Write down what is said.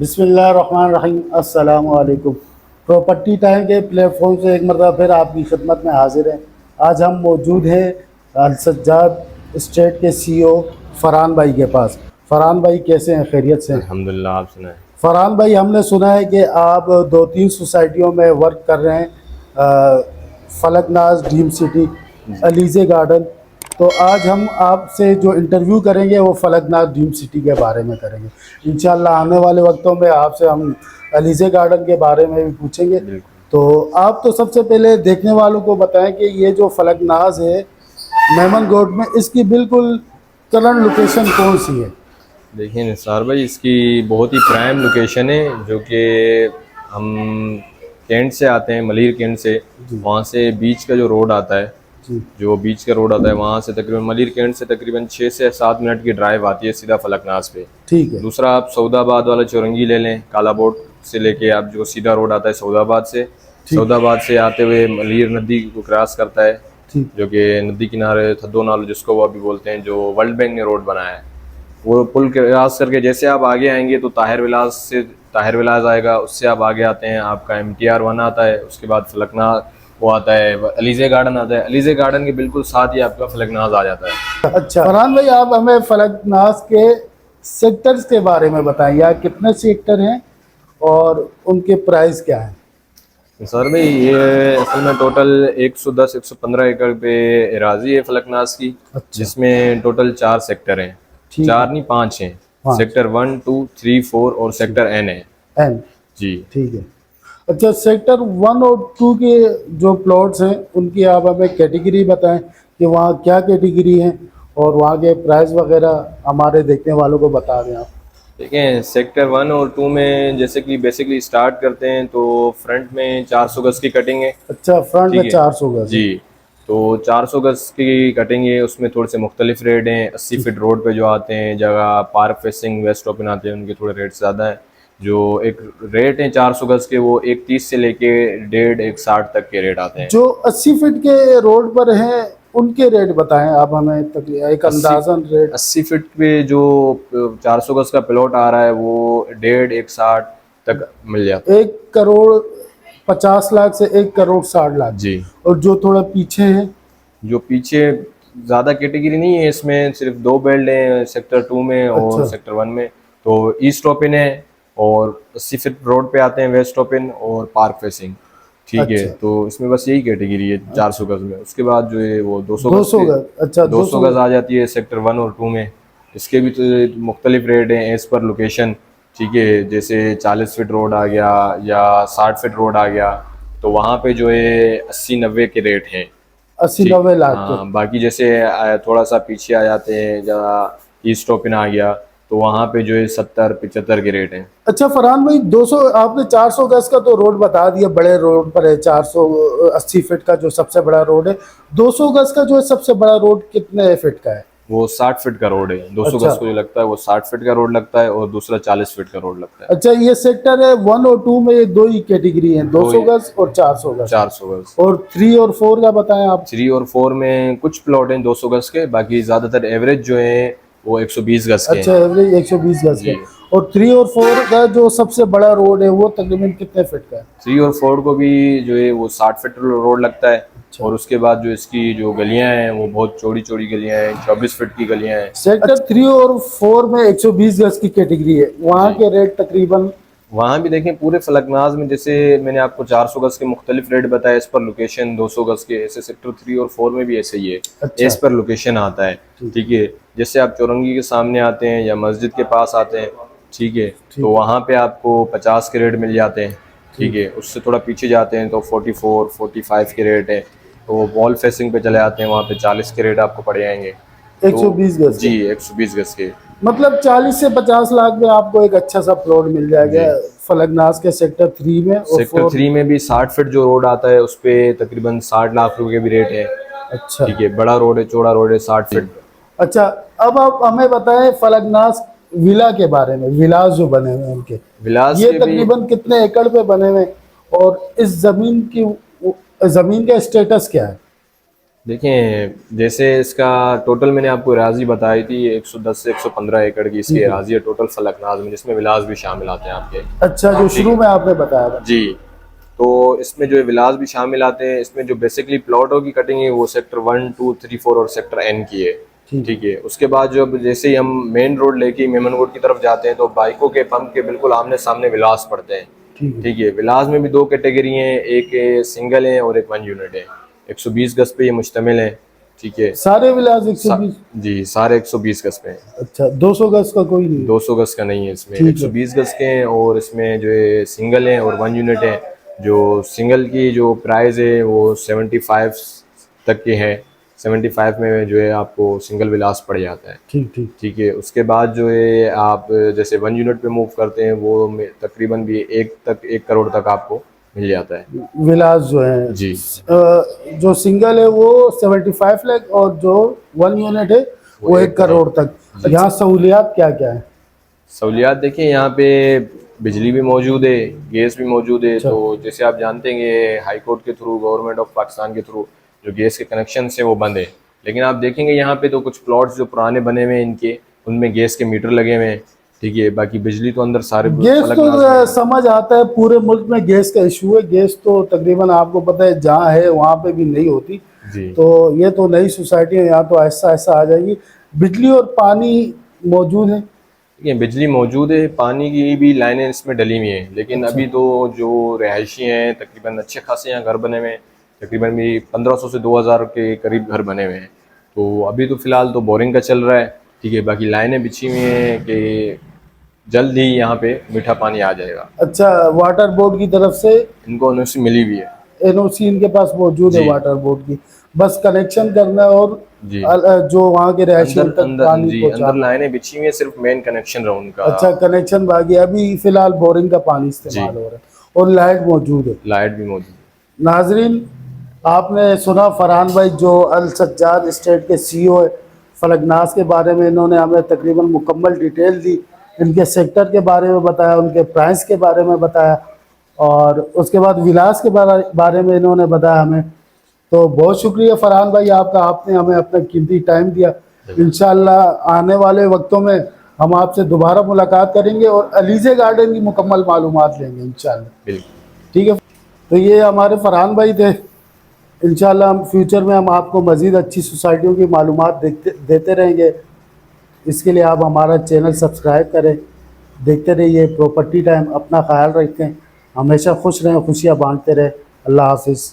बिस्मिल्लाहिर्रहमानिर्रहीम। अस्सलाम वालेकुम। प्रॉपर्टी टाइम के प्लेटफॉर्म से एक मरतबा फिर आपकी खिदमत में हाजिर हैं। आज हम मौजूद हैं अल सज्जाद स्टेट के सीईओ फरहान भाई के पास। फरहान भाई कैसे हैं? खैरियत से हैं? अल्हम्दुलिल्लाह। आप सुनाएं। फरहान भाई, हमने सुना है कि आप दो तीन सोसाइटियों में वर्क कर रहे हैं, Falaknaz, dream city, Alizeh garden. तो आज हम आपसे जो इंटरव्यू करेंगे वो फलकनाज ड्रीम सिटी के बारे में करेंगे। इंशाल्लाह आने वाले वक्तों में आपसे हम अलीज़े गार्डन के बारे में भी पूछेंगे। बिल्कुल। तो आप तो सबसे पहले देखने वालों को बताएं कि ये जो फलकनाज है मेमन रोड में, इसकी बिल्कुल करंट लोकेशन कौन सी है? देखिए निसार भाई, इसकी बहुत ही प्राइम लोकेशन है, जो कि हम कैंट से आते हैं, मलिर कैंट से। जी वहाँ से बीच का जो रोड आता है, जी। जो बीच का रोड आता है, वहाँ से तकरीबन मलिर कैंट से तकरीबन 6 से 7 मिनट की ड्राइव आती है सीधा फलकनाज पे। ठीक है। दूसरा, आप सऊदाबाद वाला चौरंगी ले लें, काला बोट से लेके आप जो सीधा रोड आता है सऊदाबाद से। ठीक। सऊदाबाद से आते हुए मलिर नदी को क्रॉस करता है, ठीक। जो कि नदी किनारे थद्दो नालो जिसको वो अभी बोलते हैं, जो वर्ल्ड बैंक ने रोड बनाया है, वो पुल क्रॉस करके जैसे आप आगे आएंगे तो ताहिर विलास से ताहिर विलास आएगा। उससे आप आगे आते हैं, आपका MTR 1 आता है। उसके बाद फलकनाज वो आता है, अलीज़े गार्डन आता है। अलीज़े गार्डन के बिल्कुल साथ ही आपका फलकनाज आ जाता है। अच्छा फरहान भाई, आप हमें फलकनाज के सेक्टर्स के बारे में बताएं, या कितने सेक्टर हैं और उनके प्राइस क्या है? सर भाई, ये असल में टोटल 110-115 एकड़ पे एराजी है फलकनाज की। अच्छा। जिसमें टोटल 4 सेक्टर हैं। ठीक। 4 नहीं, 5 हैं। 5। सेक्टर 1, 2, 3, 4 और सेक्टर N है एन। जी। ठीक है। अच्छा, सेक्टर 1 और 2 के जो प्लॉट्स हैं उनकी आप हमें कैटेगरी बताएं कि वहाँ क्या कैटेगरी है और वहाँ के प्राइस वगैरह हमारे देखने वालों को बता दें आप। देखें, सेक्टर 1 और 2 में जैसे कि बेसिकली स्टार्ट करते हैं तो फ्रंट में 400 गज की कटिंग है। अच्छा, फ्रंट ठीक में है 400 गज जी। तो 400 गज की कटिंग है, उसमें थोड़े से मुख्तलिफ रेट हैं। 80 फीट रोड पे जो आते हैं, जगह पार्क फेसिंग वेस्ट ओपन आते हैं, उनके थोड़े रेट ज़्यादा हैं। जो एक रेट है 400 गज के, वो 130 से लेके 1.5-160 तक के रेट आते हैं। जो 80 फीट के रोड पर हैं उनके रेट बताएं आप हमें, एक अंदाजन रेट। 80 फीट पे जो 400 गज का प्लॉट आ रहा है वो 1.5-160 तक मिल जाता 1,50,00,000 से 1,60,00,000। है जी। और जो थोड़ा पीछे हैं? जो पीछे ज़्यादा कैटेगरी नहीं है, इसमें सिर्फ 2 बेल्ट हैं, सेक्टर 2 में और अच्छा। सेक्टर 1 में। तो ईस्ट ओपन है, और 80 फीट रोड पे आते हैं वेस्ट ओपन और पार्क फेसिंग। ठीक है। अच्छा। तो इसमें बस यही कैटेगरी है 400 गज में। उसके बाद जो है वो 200 200 गज। अच्छा, 200 गज आ जाती है सेक्टर 1 और 2 में। इसके भी तो मुख्तलिफ रेट हैं एज पर लोकेशन। ठीक है, जैसे 40 फीट रोड आ गया या 60 फीट रोड आ गया, तो वहाँ पे जो है 80-90 के रेट हैं। 80-90 लाख के। हाँ, बाकी जैसे थोड़ा सा पीछे आ जाते हैं, जहाँ ईस्ट ओपन आ गया, तो वहाँ पे जो है 70-75 के रेट हैं। अच्छा फरहान भाई, 200 आपने 400 गज का तो रोड बता दिया, बड़े रोड पर है 480 फीट का जो सबसे बड़ा रोड है। 200 गज का जो है सबसे बड़ा रोड कितने फीट का है? वो 60 फीट का रोड है। 200 अच्छा। गज को जो लगता है वो 60 फीट का रोड लगता है, और दूसरा 40 फीट का रोड लगता है। अच्छा, ये सेक्टर है 1 और 2 में, ये दो ही कैटेगरी हैं, 200 गज और 400 गज। 400 गज। और 3 और 4 का बताएं आप। 3 और 4 में कुछ प्लॉट हैं 200 गज के, बाकी ज़्यादातर एवरेज जो है वो 120 गज के अच्छा, हैं। एवरेज 120 गज जी। का। और 3 और 4 का जो सबसे बड़ा रोड है वो तकरीबन कितने फीट का है? 3 और 4 को भी जो है वो 60 फीट रोड लगता है। अच्छा। और उसके बाद जो इसकी जो गलियां हैं वो बहुत चौड़ी चौड़ी गलियां हैं, 24 फीट की गलियां हैं। सेक्टर 3 और 4 में 120 गज की कैटेगरी है, वहाँ के रेट तकरीबन? वहाँ भी देखें, पूरे फलकनाज में जैसे मैंने आपको 400 गज के मुख्तलिफ रेट बताया इस पर लोकेशन, 200 गज के, ऐसे सेक्टर 3 और 4 में भी ऐसे ही है। अच्छा। इस पर लोकेशन आता है। ठीक है। जैसे आप चौरंगी के सामने आते हैं या मस्जिद के पास आते हैं, ठीक है, तो वहाँ पे आपको 50 के रेट मिल जाते हैं। ठीक है। उससे थोड़ा पीछे जाते हैं तो 44-45 के रेट है। तो वॉल फेसिंग पे चले आते हैं, वहाँ पे 40 के रेट आपको पड़ जाएंगे। 120 गज जी, 120 गज के। मतलब 40 से 50 लाख में आपको एक अच्छा सा प्लॉट मिल जाएगा फलकनाज के सेक्टर 3 में। और सेक्टर 3 में भी 60 फीट जो रोड आता है उस पे तकरीबन 60 लाख रुपए के भी रेट है। अच्छा। ठीक है, बड़ा रोड है, चौड़ा रोड है, 60 फीट। अच्छा, अब आप हमें बताएं फलकनाज विला के बारे में, विलास जो बने हुए हैं उनके, विलास ये के भी तकरीबन कितने एकड़ पे बने हुए हैं और इस जमीन का स्टेटस क्या है? देखें, जैसे इसका टोटल मैंने आपको राजी बताई थी 110 से 115 एकड़ की इसकी राजी है टोटल फलकनाज में, जिसमें विलास भी शामिल आते हैं आपके। अच्छा, जो शुरू में आपने बताया था। जी, तो इसमें जो है विलास भी शामिल आते हैं। इसमें जो बेसिकली प्लॉटों की कटिंग है वो सेक्टर 1, 2, 3, 4 और सेक्टर एन की है। ठीक है, उसके बाद जो अब जैसे ही हम मेन रोड लेके मेमन रोड की तरफ जाते हैं तो बाइकों के पंप के बिल्कुल आमने सामने विलास पड़ते हैं। ठीक है, विलास में भी दो कैटेगरी हैं, एक सिंगल है और एक 1 यूनिट है। 120 गज पे ये मुश्तमिल है। ठीक है, सारे विलास 120? जी सारे 120 गज पे हैं। अच्छा, 200 गज का कोई नहीं? 200 गज का नहीं है इसमें, ठीक है। 120 गज के हैं और इसमें जो है सिंगल है और 1 यूनिट है। जो सिंगल की जो प्राइस है वो 75 तक की है। 75 में जो है आपको सिंगल विलास पड़ जाता है। ठीक ठीक। ठीक है, उसके बाद जो है आप जैसे 1 यूनिट पे मूव करते हैं वो तकरीबन भी 1 करोड़ तक आपको मिल जाता है विलास जो है जी। जो सिंगल है वो 75 लाख और जो 1 यूनिट है वो 1 करोड़ तक। यहाँ सहूलियात क्या क्या है? सहूलियात देखिए, यहाँ पे बिजली भी मौजूद है, गैस भी मौजूद है। तो जैसे आप जानते हैं हाई कोर्ट के थ्रू, गवर्नमेंट ऑफ पाकिस्तान के थ्रू जो गैस के कनेक्शन है वो बंद है। लेकिन आप देखेंगे यहाँ पे तो कुछ प्लॉट्स जो पुराने बने हुए हैं इनके, उनमें गैस के मीटर लगे हुए हैं। ठीक है, बाकी बिजली तो अंदर सारे गैस तो समझ आता है, पूरे मुल्क में गैस का इशू है। गैस तो तकरीबन आपको पता है जहाँ है वहाँ पे भी नहीं होती जी। तो ये तो नई सोसाइटी है, यहाँ तो ऐसा ऐसा आ जाएगी। बिजली और पानी मौजूद है? ये बिजली मौजूद है, पानी की भी लाइनें इसमें डली हुई हैं। लेकिन अभी तो जो रहायशी हैं तकरीबन अच्छे खासे यहाँ घर बने हुए हैं, तकरीबन भी 1500 से 2000 के करीब घर बने हुए हैं। तो अभी तो फिलहाल तो बोरिंग का चल रहा है। ठीक है, बाकी लाइनें बिछी हुई हैं कि जल्द ही यहाँ पे मीठा पानी आ जाएगा। अच्छा, वाटर बोर्ड की तरफ से इनको एनओसी मिली भी है? एनओसी इनके पास मौजूद है वाटर बोर्ड की, बस कनेक्शन करना और जी। जो वहाँ के रहायशी तक पानी जी, पहुँचाना। अंदर लाइनें बिछी हुई हैं, सिर्फ मेन कनेक्शन रहा उनका। अच्छा, कनेक्शन बाकी अभी फिलहाल बोरिंग का पानी इस्तेमाल हो रहा है और लाइट मौजूद है। लाइट भी मौजूद है। नाजरीन, आपने सुना फरहान भाई जो अल सज्जाद स्टेट के CEO है, फलकनाज के बारे में इन्होंने हमें तकरीबन मुकम्मल डिटेल दी। इनके सेक्टर के बारे में बताया, उनके प्राइस के बारे में बताया और उसके बाद विलास के बारे में इन्होंने बताया हमें। तो बहुत शुक्रिया फरहान भाई आपका, आपने हमें अपना कीमती टाइम दिया। इंशाल्लाह आने वाले वक्तों में हम आपसे दोबारा मुलाकात करेंगे और अलीज़े गार्डन की मुकम्मल मालूमात लेंगे इंशाल्लाह। बिल्कुल। ठीक है, तो ये हमारे फरहान भाई थे। इंशाल्लाह हम फ्यूचर में हम आपको मज़ीद अच्छी सोसाइटियों की मालूमात देते रहेंगे। इसके लिए आप हमारा चैनल सब्सक्राइब करें, देखते रहिए प्रॉपर्टी टाइम। अपना ख्याल रखें, हमेशा खुश रहें, खुशियाँ बांटते रहें। अल्लाह हाफिज़।